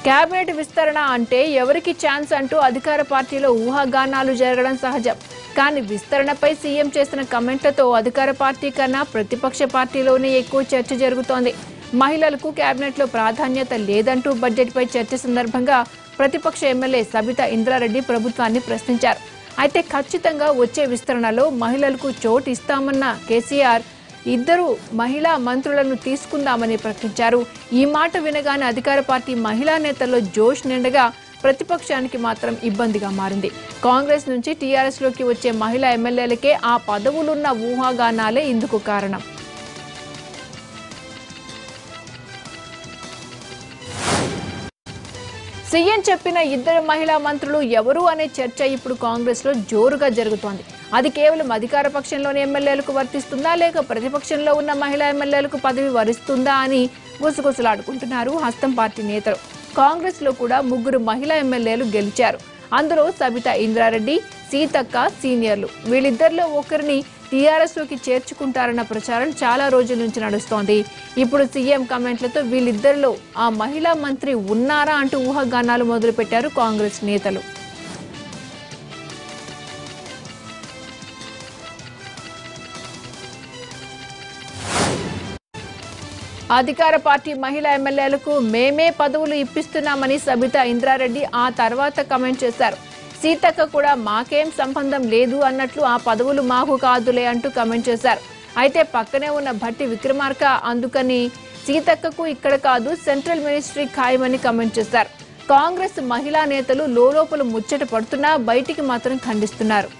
Cabinet విస్తరణ అంటే ఎవరికి ఛాన్స్ అంటూ అధికార పార్టీలో ఊహాగానాలు జరగడం సహజం. కానీ విస్తరణపై సీఎం చేసిన కమెంట్లతో అధికార పార్టీ కన్నా ప్రతిపక్ష పార్టీలోనే ఎక్కువ చర్చ జరుగుతోంది. మహిళలకు కేబినెట్లో ప్రాధాన్యత లేదంటూ బడ్జెట్పై చర్చ సందర్భంగా ప్రతిపక్ష ఎమ్మెల్యే సబితా ఇంద్రారెడ్డి ప్రభుత్వాన్ని ప్రశ్నించారు. అయితే ఖచ్చితంగా వచ్చే విస్తరణలో మహిళలకు చోటు ఇస్తామన్న కేసీఆర్ 2 మహిళా మంత్రులను తీసుకుందామని ప్రకటించారు. ఈ మాట వినగానే అధికార పార్టీ మహిళా నేతల్లో జోష్ నిండగా ప్రతిపక్షానికి మాత్రం ఇబ్బందిగా మారింది. కాంగ్రెస్ నుంచి టీఆర్ఎస్లోకి వచ్చే మహిళా ఎమ్మెల్యేలకే ఆ పదవులున్న ఊహాగానాలే ఇందుకు కారణం. సీఎం చెప్పిన 2 మహిళా మంత్రులు ఎవరు అనే చర్చ ఇప్పుడు కాంగ్రెస్ లో జోరుగా జరుగుతోంది. అది కేవలం అధికార పక్షంలోని ఎమ్మెల్యేలకు వర్తిస్తుందా లేక ప్రతిపక్షంలో ఉన్న మహిళా ఎమ్మెల్యేలకు పదవి వరిస్తుందా అని గుసగుసలాడుకుంటున్నారు హస్తం పార్టీ నేతలు. కాంగ్రెస్ లో కూడా 3 మహిళా ఎమ్మెల్యేలు గెలిచారు. అందులో సబితా ఇంద్రారెడ్డి, సీతక్క సీనియర్లు. వీళ్ళిద్దరిలో ఒకరిని టీఆర్ఎస్ లోకి చేర్చుకుంటారన్న ప్రచారం చాలా రోజుల నుంచి నడుస్తోంది. ఇప్పుడు సీఎం కమెంట్లతో వీళ్ళిద్దరిలో ఆ మహిళా మంత్రి ఉన్నారా అంటూ ఊహాగానాలు మొదలుపెట్టారు కాంగ్రెస్ నేతలు. అధికార పార్టీ మహిళా ఎమ్మెల్యేలకు మేమే పదవులు ఇప్పిస్తున్నామని సబితా ఇంద్రారెడ్డి ఆ తర్వాత కమెంట్ చేశారు. సీతక్క కూడా మాకేం సంబంధం లేదు అన్నట్లు ఆ పదవులు మాకు కాదులే అంటూ కమెంట్ చేశారు. అయితే పక్కనే ఉన్న భట్టి విక్రమార్క అందుకని సీతక్కకు ఇక్కడ కాదు సెంట్రల్ మినిస్ట్రీ ఖాయమని కమెంట్ చేశారు. కాంగ్రెస్ మహిళా నేతలు లోలోపల ముచ్చట పడుతున్నా బయటికి మాత్రం ఖండిస్తున్నారు.